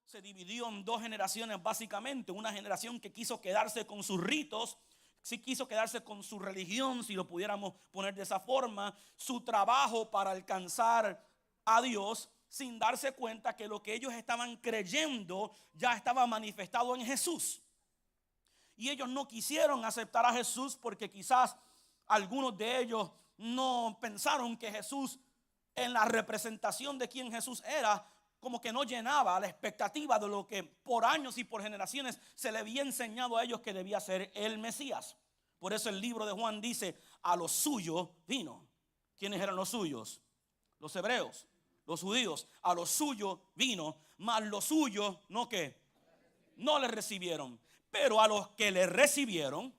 se dividió en dos generaciones básicamente. Una generación que quiso quedarse con sus ritos, sí quiso quedarse con su religión, si lo pudiéramos poner de esa forma, su trabajo para alcanzar a Dios, sin darse cuenta que lo que ellos estaban creyendo ya estaba manifestado en Jesús. Y ellos no quisieron aceptar a Jesús porque quizás algunos de ellos no pensaron que Jesús, en la representación de quien Jesús era, como que no llenaba la expectativa de lo que por años y por generaciones se le había enseñado a ellos que debía ser el Mesías. Por eso el libro de Juan dice: a los suyos vino. ¿Quiénes eran los suyos? Los hebreos, los judíos. A los suyos vino, mas los suyos no que no le recibieron. Pero a los que le recibieron,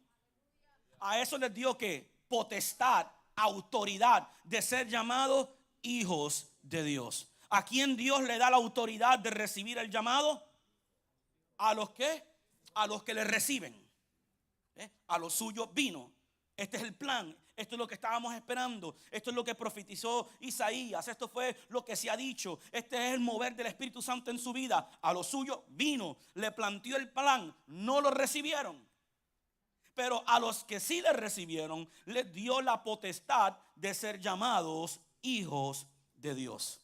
a eso les dio que potestad, autoridad de ser llamados hijos de Dios. ¿A quién Dios le da la autoridad de recibir el llamado? A los que, a los que le reciben. A los suyos vino. Este es el plan. Esto es lo que estábamos esperando. Esto es lo que profetizó Isaías. Esto fue lo que se ha dicho. Este es el mover del Espíritu Santo en su vida. A los suyos vino, le planteó el plan, no lo recibieron. Pero a los que sí le recibieron, les dio la potestad de ser llamados hijos de Dios.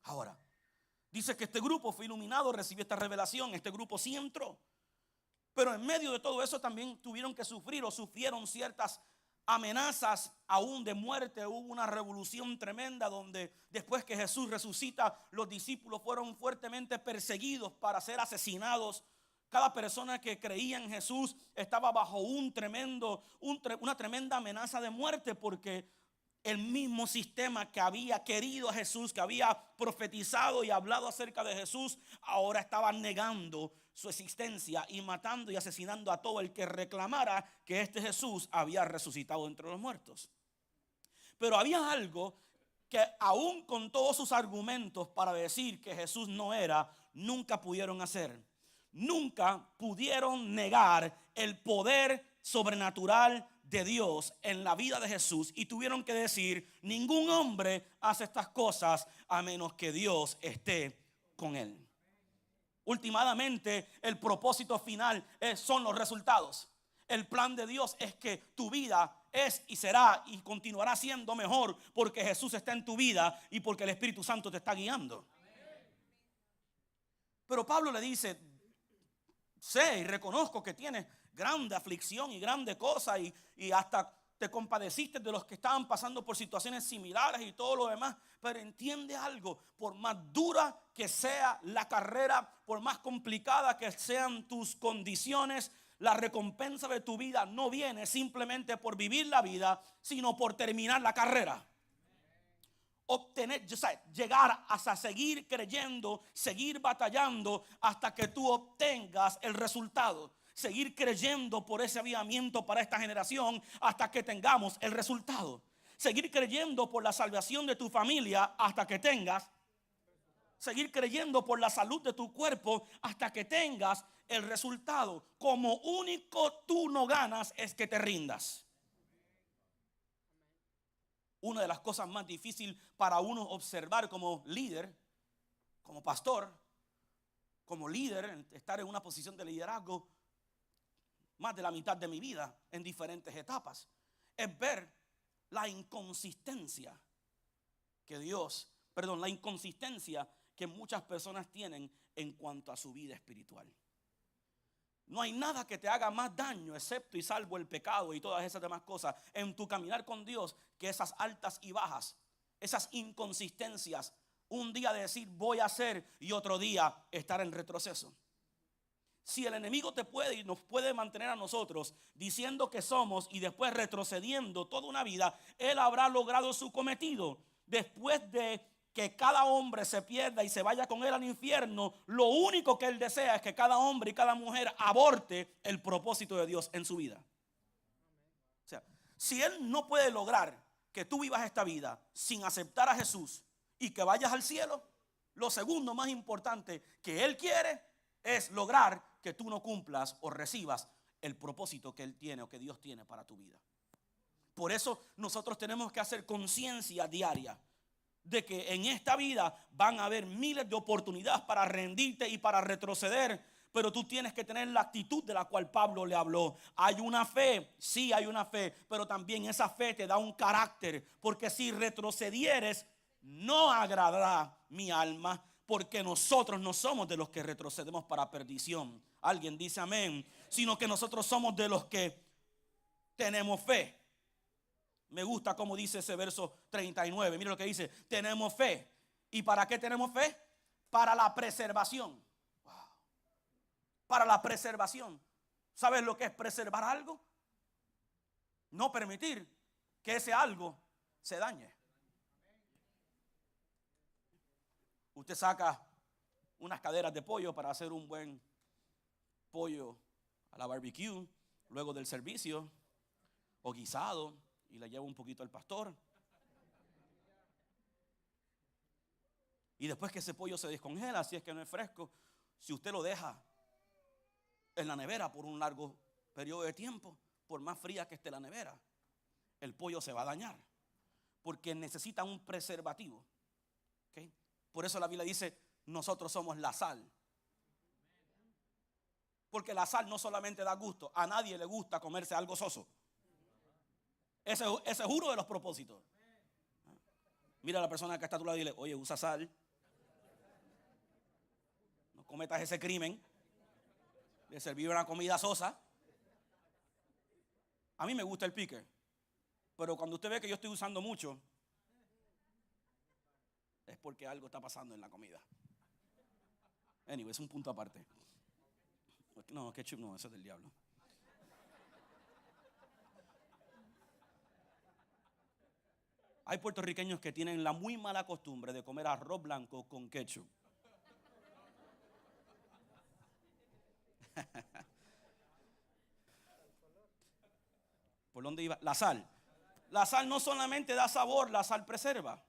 Ahora, dice que este grupo fue iluminado, recibió esta revelación. Este grupo sí entró. Pero en medio de todo eso también tuvieron que sufrir o sufrieron ciertas amenazas aún de muerte. Hubo una revolución tremenda donde después que Jesús resucita, los discípulos fueron fuertemente perseguidos para ser asesinados. Cada persona que creía en Jesús estaba bajo una tremenda amenaza de muerte, porque el mismo sistema que había querido a Jesús, que había profetizado y hablado acerca de Jesús, ahora estaba negando su existencia y matando y asesinando a todo el que reclamara que este Jesús había resucitado entre los muertos. Pero había algo que aún con todos sus argumentos para decir que Jesús no era, nunca pudieron hacer. Nunca pudieron negar el poder sobrenatural de Dios en la vida de Jesús, y tuvieron que decir: ningún hombre hace estas cosas a menos que Dios esté con él. Últimamente, el propósito final son los resultados. El plan de Dios es que tu vida es y será y continuará siendo mejor porque Jesús está en tu vida y porque el Espíritu Santo te está guiando. Pero Pablo le dice: sé y reconozco que tienes grande aflicción y grande cosa, y hasta te compadeciste de los que estaban pasando por situaciones similares y todo lo demás. Pero entiende algo: por más dura que sea la carrera, por más complicada que sean tus condiciones, la recompensa de tu vida no viene simplemente por vivir la vida, sino por terminar la carrera. Llegar hasta seguir creyendo, seguir batallando hasta que tú obtengas el resultado. Seguir creyendo por ese avivamiento para esta generación hasta que tengamos el resultado. Seguir creyendo por la salvación de tu familia hasta que tengas. Seguir creyendo por la salud de tu cuerpo hasta que tengas el resultado. Como único tú no ganas es que te rindas. Una de las cosas más difíciles para uno observar como líder, como pastor, como líder, estar en una posición de liderazgo más de la mitad de mi vida en diferentes etapas, es ver la inconsistencia la inconsistencia que muchas personas tienen en cuanto a su vida espiritual. No hay nada que te haga más daño, excepto y salvo el pecado y todas esas demás cosas en tu caminar con Dios, que esas altas y bajas, esas inconsistencias. Un día decir voy a hacer y otro día estar en retroceso. Si el enemigo te puede y nos puede mantener a nosotros diciendo que somos y después retrocediendo toda una vida, él habrá logrado su cometido. Después de que cada hombre se pierda y se vaya con él al infierno, lo único que él desea es que cada hombre y cada mujer aborte el propósito de Dios en su vida. O sea, si él no puede lograr que tú vivas esta vida sin aceptar a Jesús y que vayas al cielo, lo segundo más importante que él quiere es lograr que tú no cumplas o recibas el propósito que él tiene o que Dios tiene para tu vida. Por eso nosotros tenemos que hacer conciencia diaria. de que en esta vida van a haber miles de oportunidades para rendirte y para retroceder, pero tú tienes que tener la actitud de la cual Pablo le habló. Hay una fe, sí hay una fe, pero también esa fe te da un carácter, porque si retrocedieres no agradará mi alma, porque nosotros no somos de los que retrocedemos para perdición. Alguien dice amén. Sino que nosotros somos de los que tenemos fe. Me gusta cómo dice ese verso 39. Mira lo que dice: tenemos fe. ¿Y para qué tenemos fe? Para la preservación. Wow. Para la preservación. ¿Sabes lo que es preservar algo? No permitir que ese algo se dañe. Usted saca unas caderas de pollo para hacer un buen pollo a la barbecue luego del servicio, o guisado, y le lleva un poquito al pastor. Y después que ese pollo se descongela, si es que no es fresco, si usted lo deja en la nevera por un largo periodo de tiempo, por más fría que esté la nevera, el pollo se va a dañar, porque necesita un preservativo. ¿Okay? Por eso la Biblia dice: nosotros somos la sal. Porque la sal no solamente da gusto, a nadie le gusta comerse algo soso. Ese es uno de los propósitos. Mira a la persona que está a tu lado y dile: oye, usa sal. No cometas ese crimen de servir una comida sosa. A mí me gusta el pique, pero cuando usted ve que yo estoy usando mucho, es porque algo está pasando en la comida. Anyway, es un punto aparte. No, ketchup no, eso es del diablo. Hay puertorriqueños que tienen la muy mala costumbre de comer arroz blanco con ketchup. ¿Por dónde iba? La sal. La sal no solamente da sabor, la sal preserva.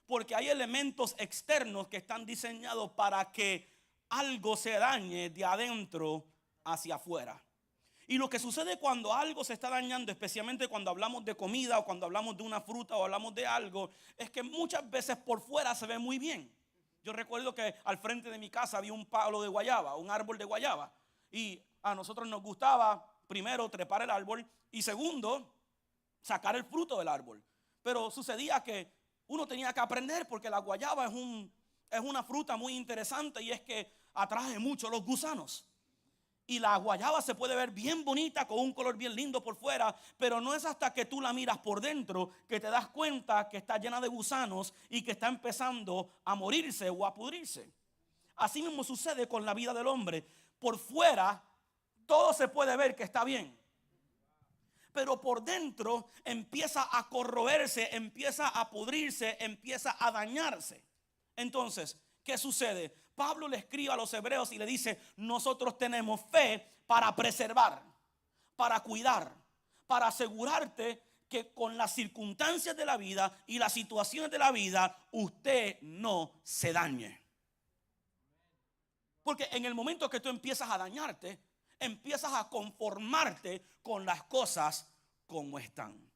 Porque hay elementos externos que están diseñados para que algo se dañe de adentro hacia afuera. Y lo que sucede cuando algo se está dañando, especialmente cuando hablamos de comida o cuando hablamos de una fruta o hablamos de algo, es que muchas veces por fuera se ve muy bien. Yo recuerdo que al frente de mi casa había un palo de guayaba, un árbol de guayaba. Y a nosotros nos gustaba, primero, trepar el árbol y segundo, sacar el fruto del árbol. Pero sucedía que uno tenía que aprender, porque la guayaba es una fruta muy interesante, y es que atrae mucho los gusanos. Y la guayaba se puede ver bien bonita, con un color bien lindo por fuera, pero no es hasta que tú la miras por dentro que te das cuenta que está llena de gusanos y que está empezando a morirse o a pudrirse. Así mismo sucede con la vida del hombre. Por fuera todo se puede ver que está bien, pero por dentro empieza a corroerse, empieza a pudrirse, empieza a dañarse. Entonces, ¿qué sucede? Pablo le escribe a los hebreos y le dice: nosotros tenemos fe para preservar, para cuidar, para asegurarte que con las circunstancias de la vida y las situaciones de la vida usted no se dañe. Porque en el momento que tú empiezas a dañarte, empiezas a conformarte con las cosas como están.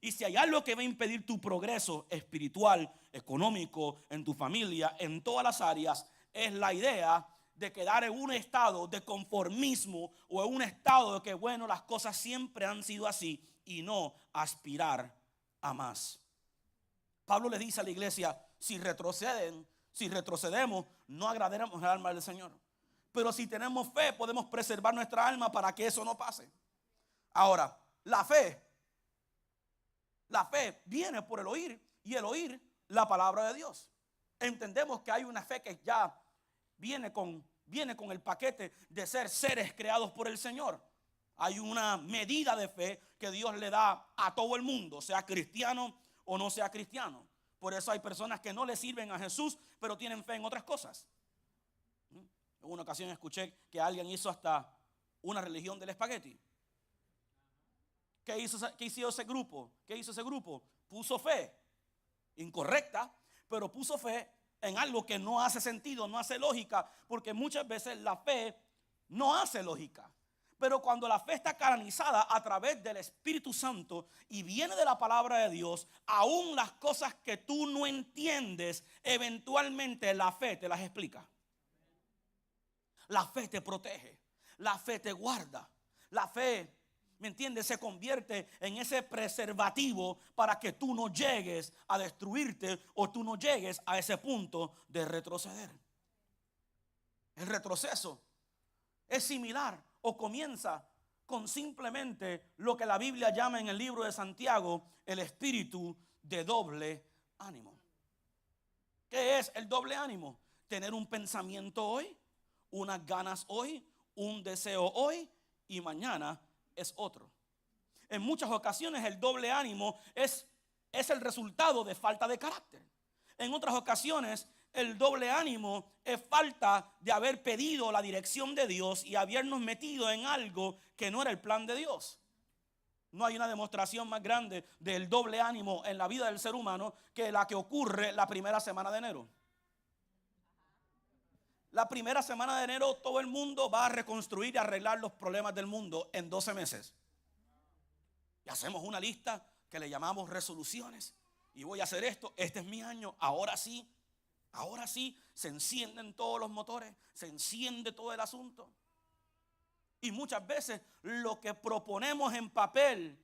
Y si hay algo que va a impedir tu progreso espiritual, económico, en tu familia, en todas las áreas, es la idea de quedar en un estado de conformismo o en un estado de que, bueno, las cosas siempre han sido así, y no aspirar a más. Pablo le dice a la iglesia: si retrocedemos, no agradaremos al alma del Señor. Pero si tenemos fe, podemos preservar nuestra alma para que eso no pase. Ahora, la fe viene por el oír, y el oír la palabra de Dios. Entendemos que hay una fe que ya viene con el paquete de ser seres creados por el Señor. Hay una medida de fe que Dios le da a todo el mundo, sea cristiano o no sea cristiano. Por eso hay personas que no le sirven a Jesús, pero tienen fe en otras cosas. En una ocasión escuché que alguien hizo hasta una religión del espagueti. ¿Qué hizo ese grupo? Puso fe incorrecta, pero puso fe en algo que no hace sentido, no hace lógica, porque muchas veces la fe no hace lógica. Pero cuando la fe está canalizada a través del Espíritu Santo y viene de la palabra de Dios, aún las cosas que tú no entiendes, eventualmente la fe te las explica. La fe te protege, la fe te guarda, la fe, ¿me entiendes?, se convierte en ese preservativo para que tú no llegues a destruirte o tú no llegues a ese punto de retroceder. El retroceso es similar o comienza con simplemente lo que la Biblia llama en el libro de Santiago el espíritu de doble ánimo. ¿Qué es el doble ánimo? Tener un pensamiento hoy, unas ganas hoy, un deseo hoy y mañana es otro. En muchas ocasiones el doble ánimo es el resultado de falta de carácter. En otras ocasiones el doble ánimo es falta de haber pedido la dirección de Dios y habernos metido en algo que no era el plan de Dios. No hay una demostración más grande del doble ánimo en la vida del ser humano que la que ocurre la primera semana de enero. La primera semana de enero todo el mundo va a reconstruir y arreglar los problemas del mundo en 12 meses. Y hacemos una lista que le llamamos resoluciones. Y voy a hacer esto, este es mi año, ahora sí se encienden todos los motores, se enciende todo el asunto. Y muchas veces lo que proponemos en papel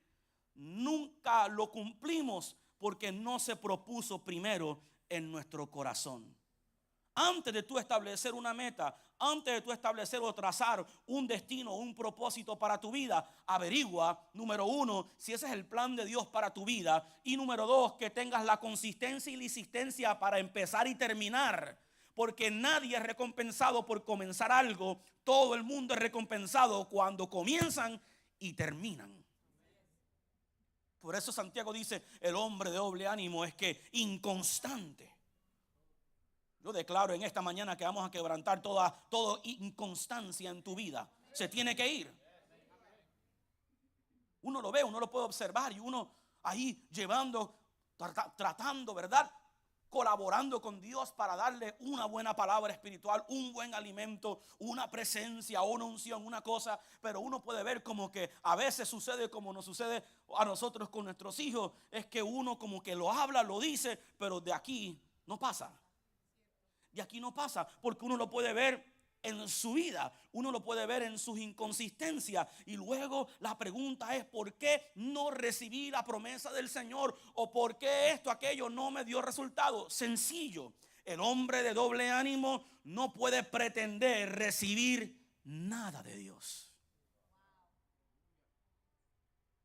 nunca lo cumplimos porque no se propuso primero en nuestro corazón. Antes de tú establecer una meta, antes de tú establecer o trazar un destino, un propósito para tu vida, averigua, número 1, si ese es el plan de Dios para tu vida. Y número 2, que tengas la consistencia y la insistencia para empezar y terminar. Porque nadie es recompensado por comenzar algo. Todo el mundo es recompensado cuando comienzan y terminan. Por eso Santiago dice, el hombre de doble ánimo es que inconstante. Yo declaro en esta mañana que vamos a quebrantar toda inconstancia en tu vida. Se tiene que ir. Uno lo ve, uno lo puede observar y uno ahí llevando, tratando, ¿verdad?, colaborando con Dios para darle una buena palabra espiritual, un buen alimento, una presencia, una unción, una cosa. Pero uno puede ver como que a veces sucede como nos sucede a nosotros con nuestros hijos. Es que uno como que lo habla, lo dice, pero de aquí no pasa. Y aquí no pasa, porque uno lo puede ver en su vida, uno lo puede ver en sus inconsistencias. Y luego la pregunta es, ¿por qué no recibí la promesa del Señor? ¿O por qué esto, aquello no me dio resultado? Sencillo, el hombre de doble ánimo no puede pretender recibir nada de Dios.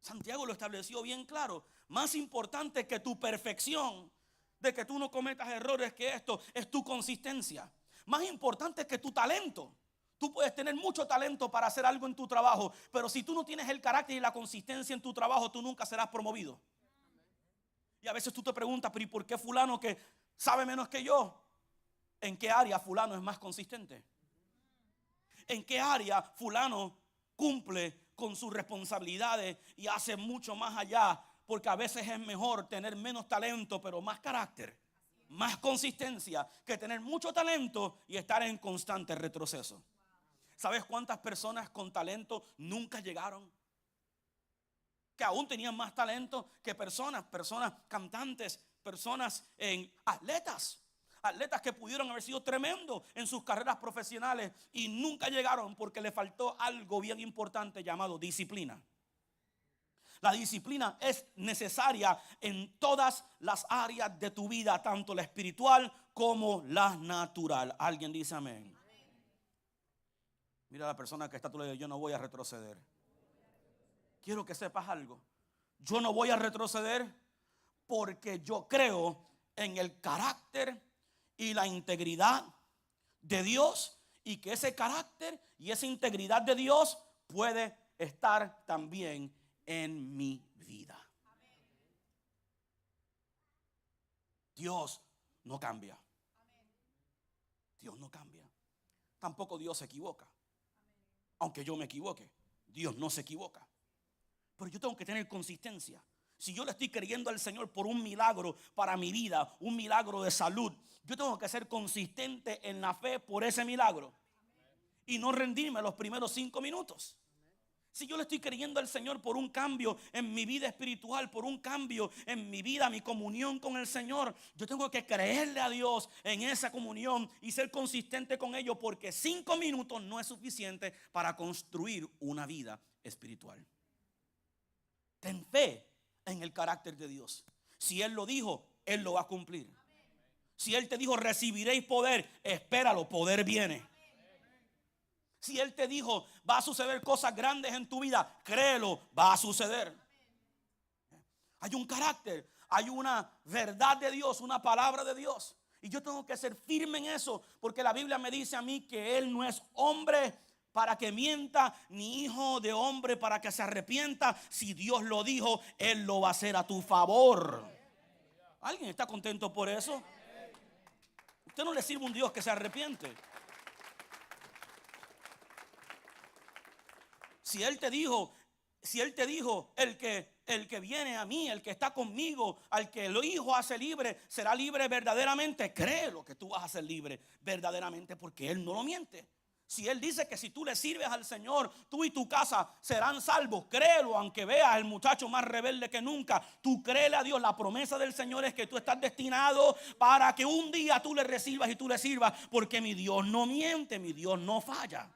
Santiago lo estableció bien claro. Más importante que tu perfección, de que tú no cometas errores, que esto es tu consistencia. Más importante que tu talento. Tú puedes tener mucho talento para hacer algo en tu trabajo, pero si tú no tienes el carácter y la consistencia en tu trabajo, tú nunca serás promovido. Y a veces tú te preguntas, pero ¿y por qué fulano que sabe menos que yo? ¿En qué área fulano es más consistente? ¿En qué área fulano cumple con sus responsabilidades y hace mucho más allá? Porque a veces es mejor tener menos talento, pero más carácter, más consistencia, que tener mucho talento y estar en constante retroceso. ¿Sabes cuántas personas con talento nunca llegaron? Que aún tenían más talento que personas cantantes, personas atletas que pudieron haber sido tremendos en sus carreras profesionales y nunca llegaron porque le faltó algo bien importante llamado disciplina. La disciplina es necesaria en todas las áreas de tu vida, tanto la espiritual como la natural. ¿Alguien dice amén? Mira a la persona que está a tu lado, yo no voy a retroceder. Quiero que sepas algo. Yo no voy a retroceder porque yo creo en el carácter y la integridad de Dios, y que ese carácter y esa integridad de Dios puede estar también en mi vida. Dios no cambia. Dios no cambia. Tampoco Dios se equivoca. Aunque yo me equivoque, Dios no se equivoca. Pero yo tengo que tener consistencia. Si yo le estoy creyendo al Señor por un milagro para mi vida, un milagro de salud, yo tengo que ser consistente en la fe por ese milagro y no rendirme los primeros 5 minutos. Si yo le estoy creyendo al Señor por un cambio en mi vida espiritual, por un cambio en mi vida, mi comunión con el Señor, yo tengo que creerle a Dios en esa comunión y ser consistente con ello, porque 5 minutos no es suficiente para construir una vida espiritual. Ten fe en el carácter de Dios. Si Él lo dijo, Él lo va a cumplir. Si Él te dijo recibiréis poder, espéralo, poder viene. Si Él te dijo va a suceder cosas grandes en tu vida, créelo, va a suceder. Hay un carácter, hay una verdad de Dios, una palabra de Dios. Y yo tengo que ser firme en eso, porque la Biblia me dice a mí que Él no es hombre para que mienta, ni hijo de hombre para que se arrepienta. Si Dios lo dijo, Él lo va a hacer a tu favor. ¿Alguien está contento por eso? Usted no le sirve a un Dios que se arrepiente. Si Él te dijo, el que viene a mí, el que está conmigo, al que el Hijo hace libre, será libre verdaderamente. Créelo que tú vas a ser libre verdaderamente, porque Él no lo miente. Si Él dice que si tú le sirves al Señor, tú y tu casa serán salvos, créelo, aunque veas el muchacho más rebelde que nunca. Tú créele a Dios. La promesa del Señor es que tú estás destinado para que un día tú le recibas y tú le sirvas, porque mi Dios no miente, mi Dios no falla.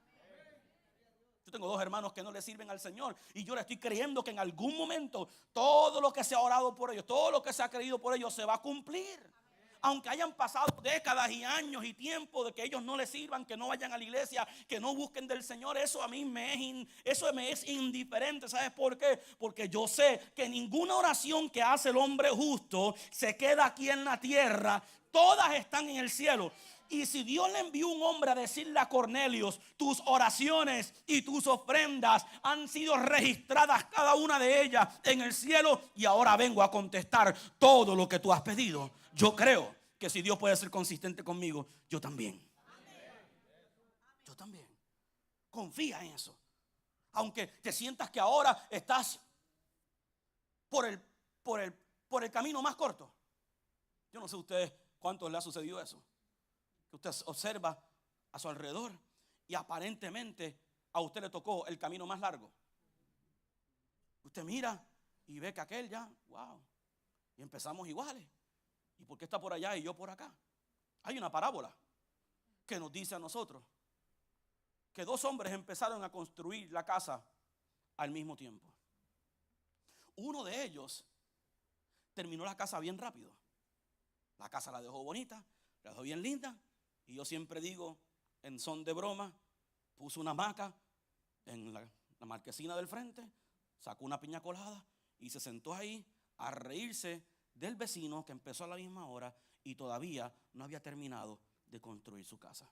Yo tengo 2 hermanos que no le sirven al Señor, y yo le estoy creyendo que en algún momento todo lo que se ha orado por ellos, todo lo que se ha creído por ellos se va a cumplir. Aunque hayan pasado décadas y años y tiempo de que ellos no le sirvan, que no vayan a la iglesia, que no busquen del Señor, eso a mí me es indiferente. ¿Sabes por qué? Porque yo sé que ninguna oración que hace el hombre justo se queda aquí en la tierra. Todas están en el cielo. Y si Dios le envió un hombre a decirle a Cornelios, tus oraciones y tus ofrendas han sido registradas, cada una de ellas, en el cielo, y ahora vengo a contestar todo lo que tú has pedido. Yo creo que si Dios puede ser consistente conmigo, yo también. Yo también. Confía en eso. Aunque te sientas que ahora estás por el camino más corto. Yo no sé a ustedes cuánto les ha sucedido eso. Usted observa a su alrededor y aparentemente a usted le tocó el camino más largo. Usted mira y ve que aquel ya, wow, y empezamos iguales. ¿Y por qué está por allá y yo por acá? Hay una parábola que nos dice a nosotros que 2 hombres empezaron a construir la casa al mismo tiempo. Uno de ellos terminó la casa bien rápido. La casa la dejó bonita, la dejó bien linda. Y yo siempre digo, en son de broma, puso una hamaca en la marquesina del frente, sacó una piña colada y se sentó ahí a reírse del vecino que empezó a la misma hora y todavía no había terminado de construir su casa.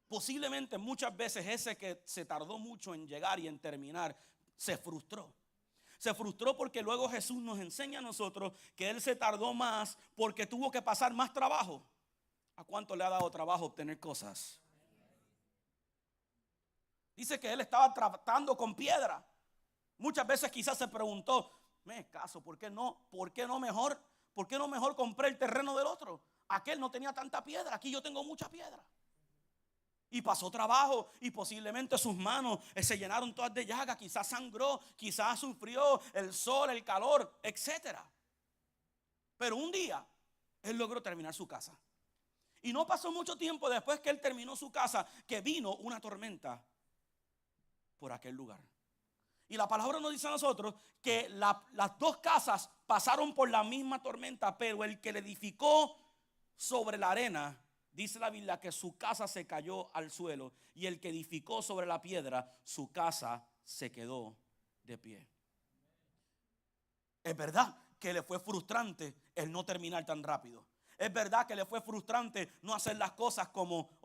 Posiblemente muchas veces ese que se tardó mucho en llegar y en terminar, se frustró. Se frustró porque luego Jesús nos enseña a nosotros que Él se tardó más porque tuvo que pasar más trabajo. ¿A cuánto le ha dado trabajo obtener cosas? Dice que Él estaba tratando con piedra. Muchas veces quizás se preguntó, me caso, ¿por qué no mejor? ¿Por qué no mejor compré el terreno del otro? Aquel no tenía tanta piedra, aquí yo tengo mucha piedra. Y pasó trabajo y posiblemente sus manos se llenaron todas de llagas, quizás sangró, quizás sufrió el sol, el calor, etc. Pero un día Él logró terminar su casa. Y no pasó mucho tiempo después que Él terminó su casa que vino una tormenta por aquel lugar. Y la palabra nos dice a nosotros que las 2 casas pasaron por la misma tormenta, pero el que le edificó sobre la arena, dice la Biblia que su casa se cayó al suelo, y el que edificó sobre la piedra, su casa se quedó de pie. Es verdad que le fue frustrante el no terminar tan rápido. Es verdad que le fue frustrante no hacer las cosas como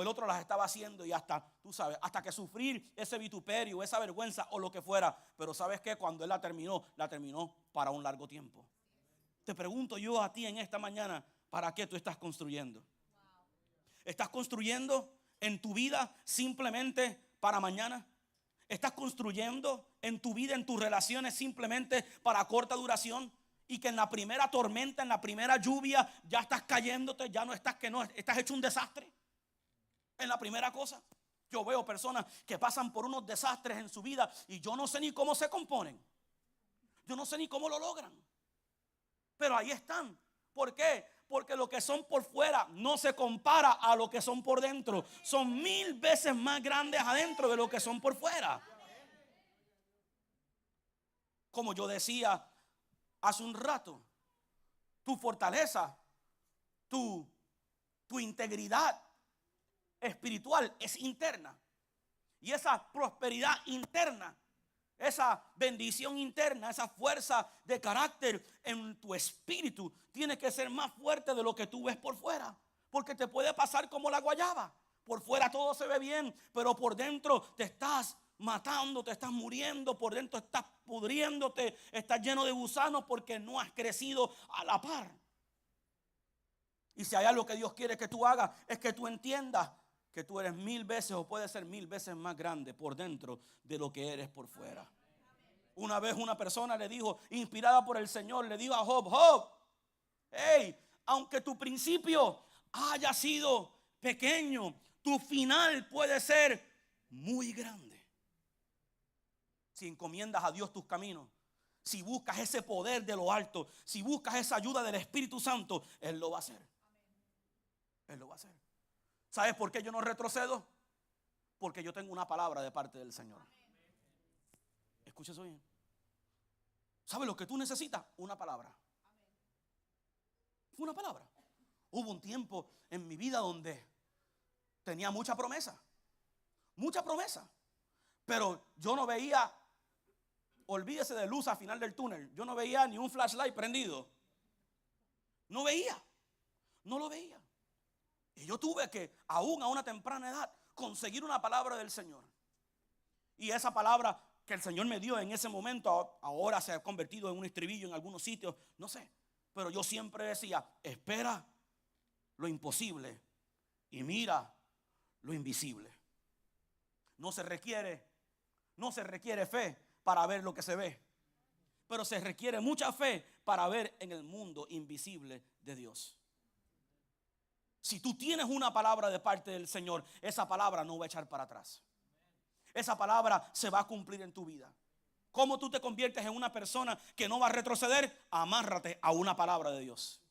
el otro las estaba haciendo, y hasta que sufrir ese vituperio, esa vergüenza o lo que fuera. Pero ¿sabes qué? Cuando Él la terminó para un largo tiempo. Te pregunto yo a ti en esta mañana, ¿para qué tú estás construyendo? ¿Estás construyendo en tu vida simplemente para mañana? ¿Estás construyendo en tu vida, en tus relaciones simplemente para corta duración? Y que en la primera tormenta, en la primera lluvia, ya estás cayéndote, ya no estás, estás hecho un desastre. En la primera cosa. Yo veo personas que pasan por unos desastres en su vida y yo no sé ni cómo se componen. Yo no sé ni cómo lo logran. Pero ahí están. ¿Por qué? Porque lo que son por fuera no se compara a lo que son por dentro. Son 1000 veces más grandes adentro de lo que son por fuera. Como yo decía hace un rato, tu fortaleza, tu integridad espiritual es interna. Y esa prosperidad interna, esa bendición interna, esa fuerza de carácter en tu espíritu tiene que ser más fuerte de lo que tú ves por fuera. Porque te puede pasar como la guayaba. Por fuera todo se ve bien, pero por dentro te estás matando, te estás muriendo, por dentro estás pudriéndote, estás lleno de gusanos porque no has crecido a la par. Y si hay algo que Dios quiere que tú hagas, es que tú entiendas que tú eres 1000 veces o puedes ser 1000 veces más grande por dentro de lo que eres por fuera. Una vez una persona le dijo, inspirada por el Señor, le dijo a Job: Job, hey, aunque tu principio haya sido pequeño, tu final puede ser muy grande. Si encomiendas a Dios tus caminos, si buscas ese poder de lo alto, si buscas esa ayuda del Espíritu Santo, Él lo va a hacer. Él lo va a hacer. ¿Sabes por qué yo no retrocedo? Porque yo tengo una palabra de parte del Señor. Escucha eso bien. ¿Sabes lo que tú necesitas? Una palabra. Una palabra. Hubo un tiempo en mi vida donde tenía mucha promesa. Mucha promesa. Pero yo no veía, olvídese de luz al final del túnel. Yo no veía ni un flashlight prendido. No veía. No lo veía. Y yo tuve que, aún a una temprana edad, conseguir una palabra del Señor. Y esa palabra que el Señor me dio en ese momento, ahora se ha convertido en un estribillo en algunos sitios, no sé. Pero yo siempre decía: espera lo imposible y mira lo invisible. No se requiere fe para ver lo que se ve, pero se requiere mucha fe para ver en el mundo invisible de Dios. Si tú tienes una palabra de parte del Señor, esa palabra no va a echar para atrás. Esa palabra se va a cumplir en tu vida. ¿Cómo tú te conviertes en una persona que no va a retroceder? Amárrate a una palabra de Dios.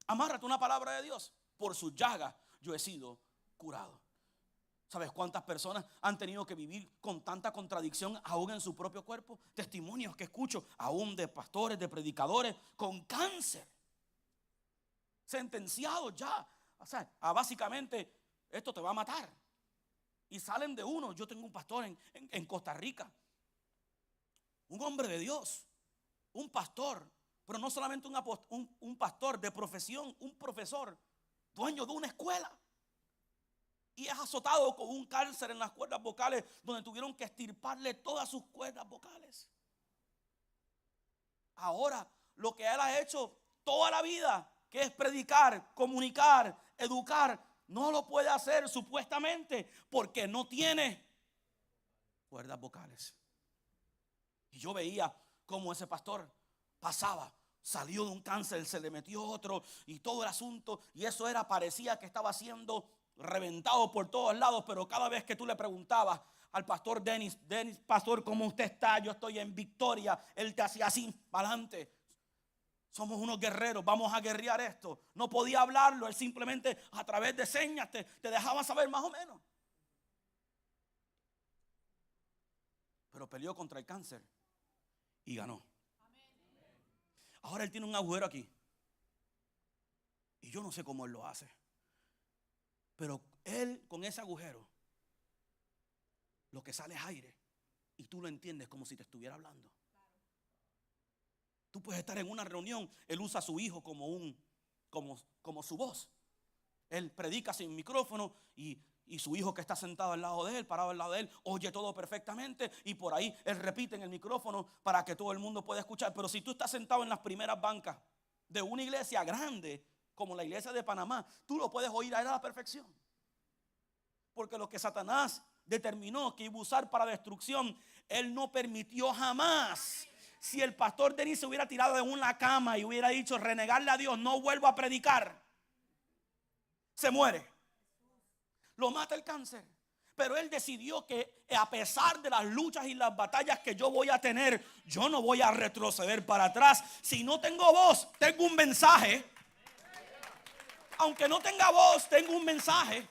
Amárrate a una palabra de Dios. Por sus llagas yo he sido curado. ¿Sabes cuántas personas han tenido que vivir con tanta contradicción aún en su propio cuerpo? Testimonios que escucho aún de pastores, de predicadores con cáncer, sentenciados ya. O sea, básicamente esto te va a matar. Y salen de uno. Yo tengo un pastor en Costa Rica, un hombre de Dios, un pastor, pero no solamente un pastor de profesión, un profesor, dueño de una escuela. Y es azotado con un cáncer en las cuerdas vocales, donde tuvieron que extirparle todas sus cuerdas vocales. Ahora, lo que él ha hecho toda la vida, que es predicar, comunicar, educar, no lo puede hacer supuestamente porque no tiene cuerdas vocales. Y yo veía cómo ese pastor pasaba, salió de un cáncer, se le metió otro y todo el asunto, y eso parecía que estaba siendo reventado por todos lados. Pero cada vez que tú le preguntabas al pastor Dennis, pastor, ¿cómo usted está? Yo estoy en victoria. Él te hacía así, para adelante. Somos unos guerreros, vamos a guerrear esto. No podía hablarlo, él simplemente a través de señas te dejaba saber más o menos. Pero peleó contra el cáncer y ganó. Ahora él tiene un agujero aquí. Y yo no sé cómo él lo hace. Pero él, con ese agujero, lo que sale es aire. Y tú lo entiendes como si te estuviera hablando. Tú puedes estar en una reunión, él usa a su hijo como su voz. Él predica sin micrófono y su hijo que está sentado al lado de él, parado al lado de él, oye todo perfectamente, y por ahí él repite en el micrófono para que todo el mundo pueda escuchar. Pero si tú estás sentado en las primeras bancas de una iglesia grande como la iglesia de Panamá, tú lo puedes oír a él a la perfección. Porque lo que Satanás determinó que iba a usar para destrucción, él no permitió jamás. Si el pastor Denis se hubiera tirado de una cama y hubiera dicho renegarle a Dios, no vuelvo a predicar, se muere. Lo mata el cáncer. Pero él decidió que a pesar de las luchas y las batallas que yo voy a tener, yo no voy a retroceder para atrás. Si no tengo voz, tengo un mensaje. Aunque no tenga voz, tengo un mensaje.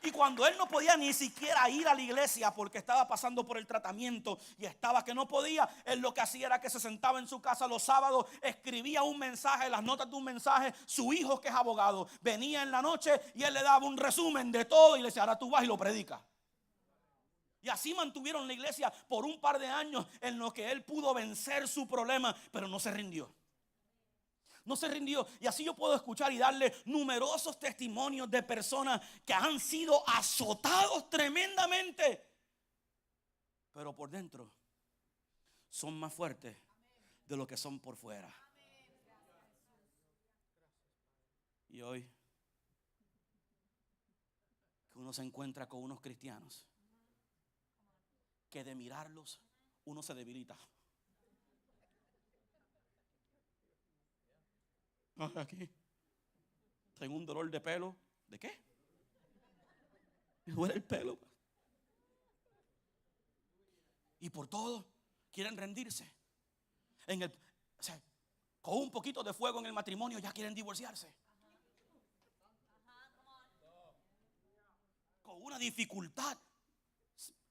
Y cuando él no podía ni siquiera ir a la iglesia porque estaba pasando por el tratamiento y estaba que no podía, él lo que hacía era que se sentaba en su casa los sábados, escribía un mensaje, las notas de un mensaje. Su hijo, que es abogado, venía en la noche y él le daba un resumen de todo y le decía: ahora tú vas y lo predicas. Y así mantuvieron la iglesia por un par de años en lo que él pudo vencer su problema, pero no se rindió. No se rindió. Y así yo puedo escuchar y darle numerosos testimonios de personas que han sido azotados tremendamente, pero por dentro son más fuertes de lo que son por fuera. Y hoy que uno se encuentra con unos cristianos que de mirarlos uno se debilita. Aquí tengo un dolor de pelo. ¿De qué? Me duele el pelo. Y por todo quieren rendirse. O sea, con un poquito de fuego en el matrimonio ya quieren divorciarse. Con una dificultad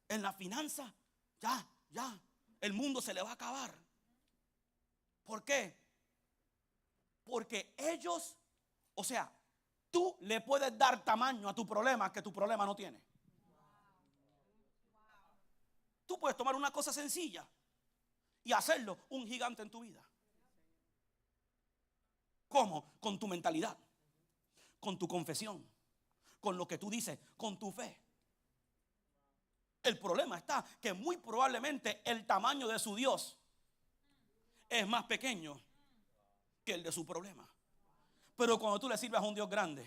en la finanza, ya, el mundo se le va a acabar. ¿Por qué? Porque ellos, o sea, tú le puedes dar tamaño a tu problema que tu problema no tiene. Tú puedes tomar una cosa sencilla y hacerlo un gigante en tu vida. ¿Cómo? Con tu mentalidad, con tu confesión, con lo que tú dices, con tu fe. El problema está que muy probablemente el tamaño de su Dios es más pequeño que el de su problema. Pero cuando tú le sirves a un Dios grande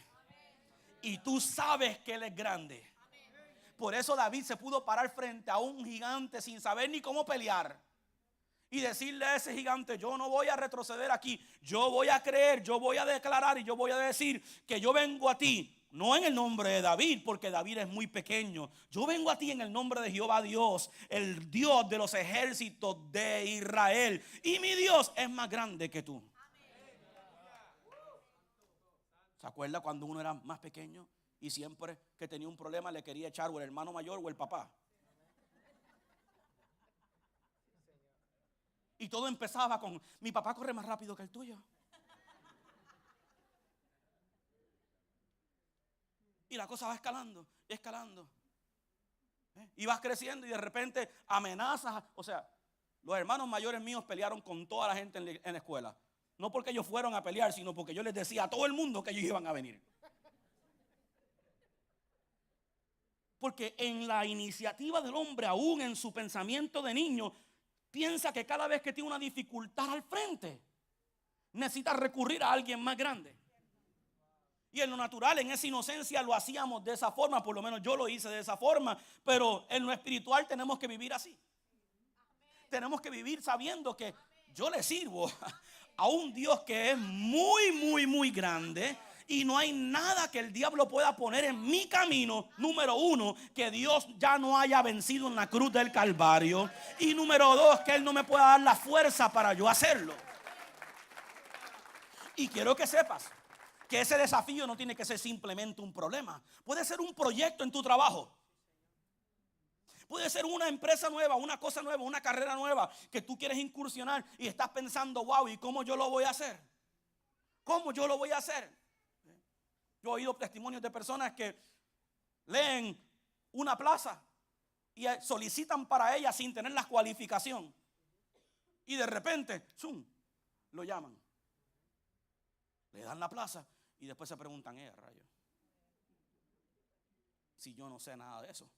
y tú sabes que Él es grande, por eso David se pudo parar frente a un gigante sin saber ni cómo pelear y decirle a ese gigante: yo no voy a retroceder aquí, yo voy a creer, yo voy a declarar y yo voy a decir que yo vengo a ti. No en el nombre de David, porque David es muy pequeño. Yo vengo a ti en el nombre de Jehová Dios, el Dios de los ejércitos de Israel. Y mi Dios es más grande que tú. ¿Se acuerda cuando uno era más pequeño y siempre que tenía un problema le quería echar o el hermano mayor o el papá? Y todo empezaba con: mi papá corre más rápido que el tuyo. Y la cosa va escalando, escalando. Y vas creciendo y de repente amenazas. O sea, los hermanos mayores míos pelearon con toda la gente en la escuela. No porque ellos fueron a pelear, sino porque yo les decía a todo el mundo que ellos iban a venir. Porque en la iniciativa del hombre, aún en su pensamiento de niño, piensa que cada vez que tiene una dificultad al frente, necesita recurrir a alguien más grande. Y en lo natural, en esa inocencia, lo hacíamos de esa forma. Por lo menos yo lo hice de esa forma. Pero en lo espiritual tenemos que vivir así. Tenemos que vivir sabiendo que yo le sirvo a un Dios que es muy, muy, muy grande. Y no hay nada que el diablo pueda poner en mi camino. Número uno, que Dios ya no haya vencido en la cruz del Calvario. Y número dos, que Él no me pueda dar la fuerza para yo hacerlo. Y quiero que sepas que ese desafío no tiene que ser simplemente un problema. Puede ser un proyecto en tu trabajo. Puede ser una empresa nueva, una cosa nueva, una carrera nueva que tú quieres incursionar y estás pensando: wow, ¿y cómo yo lo voy a hacer? ¿Cómo yo lo voy a hacer? Yo he oído testimonios de personas que leen una plaza y solicitan para ella sin tener la cualificación. Y de repente, ¡zum!, lo llaman. Le dan la plaza y después se preguntan: rayo, si yo no sé nada de eso,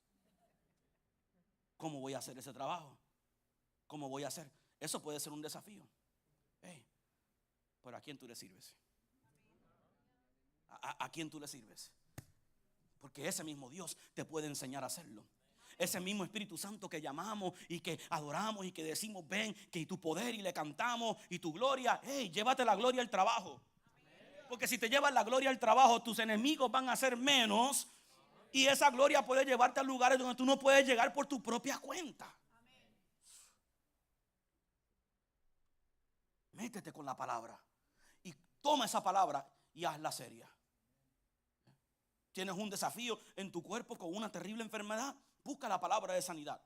¿cómo voy a hacer ese trabajo? ¿Cómo voy a hacer? Eso puede ser un desafío. Pero ¿a quién tú le sirves? ¿A quién tú le sirves? Porque ese mismo Dios te puede enseñar a hacerlo. Ese mismo Espíritu Santo que llamamos y que adoramos y que decimos: ven, que tu poder, y le cantamos, y tu gloria, llévate la gloria al trabajo. Porque si te llevas la gloria al trabajo, tus enemigos van a ser menos. Y esa gloria puede llevarte a lugares donde tú no puedes llegar por tu propia cuenta. Métete con la palabra y toma esa palabra y hazla seria. Tienes un desafío en tu cuerpo con una terrible enfermedad, busca la palabra de sanidad.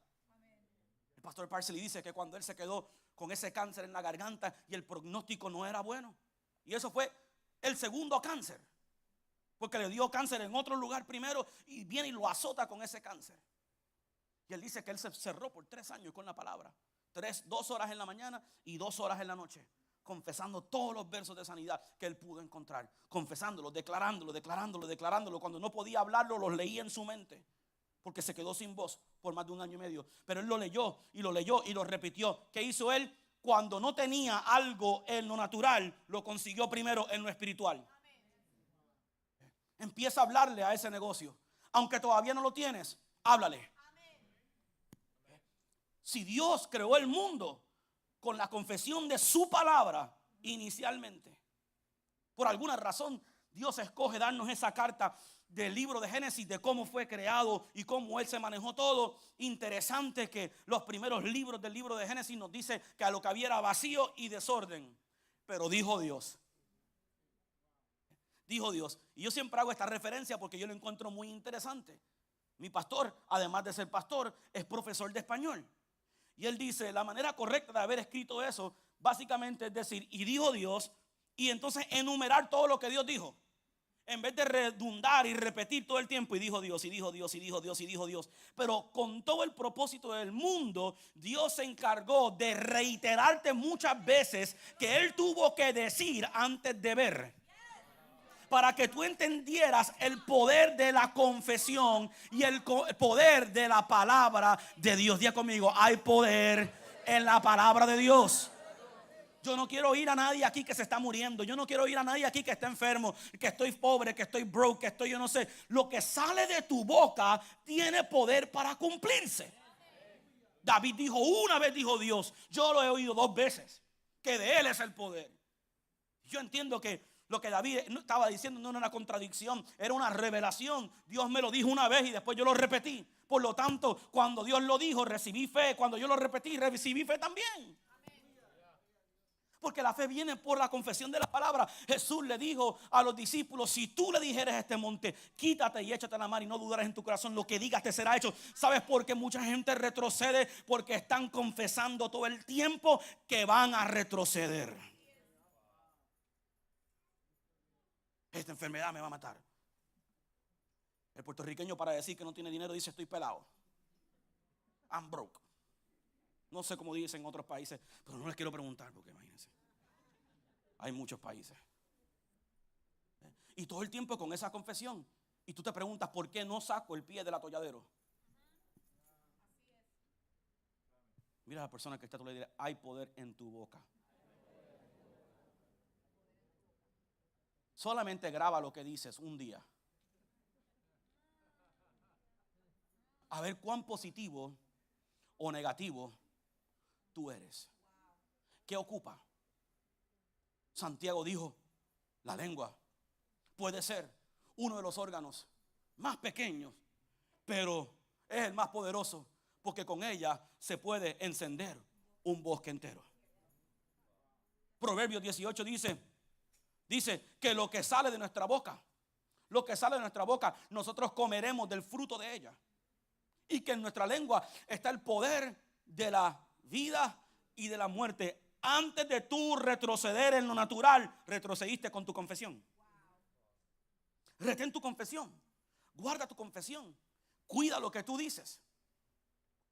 El pastor Parsley dice que cuando él se quedó con ese cáncer en la garganta y el pronóstico no era bueno, y eso fue el segundo cáncer, porque le dio cáncer en otro lugar primero y viene y lo azota con ese cáncer. Y él dice que él se cerró por 3 años con la palabra, 2 horas en la mañana y 2 horas en la noche, confesando todos los versos de sanidad que él pudo encontrar, confesándolo, declarándolo. Cuando no podía hablarlo, los leía en su mente, porque se quedó sin voz por más de 1 año y medio. Pero él lo leyó y lo repitió. ¿Qué hizo él? Cuando no tenía algo en lo natural, lo consiguió primero en lo espiritual. Empieza a hablarle a ese negocio. Aunque todavía no lo tienes, háblale. Si Dios creó el mundo con la confesión de su palabra inicialmente, por alguna razón Dios escoge darnos esa carta del libro de Génesis, de cómo fue creado y cómo Él se manejó todo. Interesante que los primeros libros del libro de Génesis nos dice que a lo que había era vacío y desorden, pero dijo Dios. Dijo Dios. Y yo siempre hago esta referencia porque yo lo encuentro muy interesante. Mi pastor, además de ser pastor, es profesor de español. Y él dice, la manera correcta de haber escrito eso, básicamente es decir, y dijo Dios, y entonces enumerar todo lo que Dios dijo. En vez de redundar y repetir todo el tiempo, y dijo Dios, y dijo Dios, y dijo Dios, y dijo Dios. Pero con todo el propósito del mundo, Dios se encargó de reiterarte muchas veces que Él tuvo que decir antes de ver, para que tú entendieras el poder de la confesión y el poder de la palabra de Dios. Diga conmigo, hay poder en la palabra de Dios. Yo no quiero oír a nadie aquí que se está muriendo. Yo no quiero oír a nadie aquí que está enfermo, que estoy pobre, que estoy broke, que estoy yo no sé. Lo que sale de tu boca tiene poder para cumplirse. David dijo, una vez dijo Dios, yo lo he oído 2 veces, que de Él es el poder. Yo entiendo que lo que David estaba diciendo no era una contradicción, era una revelación. Dios me lo dijo una vez y después yo lo repetí. Por lo tanto, cuando Dios lo dijo, recibí fe. Cuando yo lo repetí, recibí fe también. Porque la fe viene por la confesión de la palabra. Jesús le dijo a los discípulos, si tú le dijeres a este monte, quítate y échate a la mar, y no dudarás en tu corazón, lo que digas te será hecho. ¿Sabes por qué mucha gente retrocede? Porque están confesando todo el tiempo que van a retroceder. Esta enfermedad me va a matar. El puertorriqueño, para decir que no tiene dinero, dice estoy pelado. I'm broke. No sé cómo dicen en otros países, pero no les quiero preguntar porque imagínense. Hay muchos países. Y todo el tiempo con esa confesión. Y tú te preguntas, ¿por qué no saco el pie del atolladero? Mira a la persona que está a tu lado y dile, hay poder en tu boca. Solamente graba lo que dices un día. A ver cuán positivo o negativo tú eres. ¿Qué ocupa? Santiago dijo, la lengua puede ser uno de los órganos más pequeños, pero es el más poderoso, porque con ella se puede encender un bosque entero. Proverbios 18 dice que lo que sale de nuestra boca, nosotros comeremos del fruto de ella. Y que en nuestra lengua está el poder de la vida y de la muerte. Antes de tú retroceder en lo natural, retrocediste con tu confesión. Retén tu confesión. Guarda tu confesión. Cuida lo que tú dices.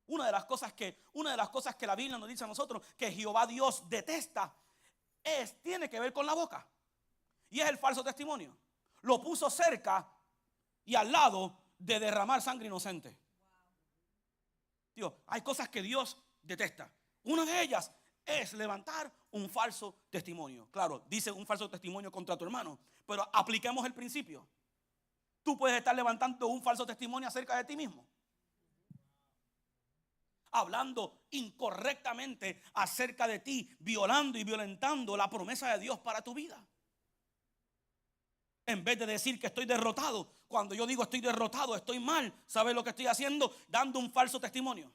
Una de las cosas que la Biblia nos dice a nosotros que Jehová Dios detesta tiene que ver con la boca. Y es el falso testimonio. Lo puso cerca y al lado de derramar sangre inocente. Dios, hay cosas que Dios detesta. Una de ellas es levantar un falso testimonio. Claro, dice un falso testimonio contra tu hermano, pero apliquemos el principio. Tú puedes estar levantando un falso testimonio acerca de ti mismo, hablando incorrectamente acerca de ti, violando y violentando la promesa de Dios para tu vida. En vez de decir que estoy derrotado, Cuando yo digo estoy derrotado, estoy mal, ¿sabe lo que estoy haciendo? Dando un falso testimonio.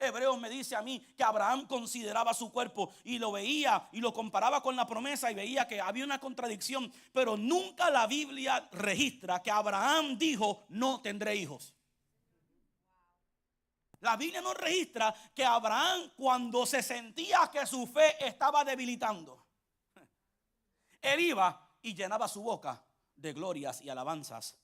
Hebreos me dice a mí que Abraham consideraba su cuerpo y lo veía y lo comparaba con la promesa y veía que había una contradicción, pero nunca la Biblia registra que Abraham dijo no tendré hijos. La Biblia no registra que Abraham, cuando se sentía que su fe estaba debilitando, él iba y llenaba su boca de glorias y alabanzas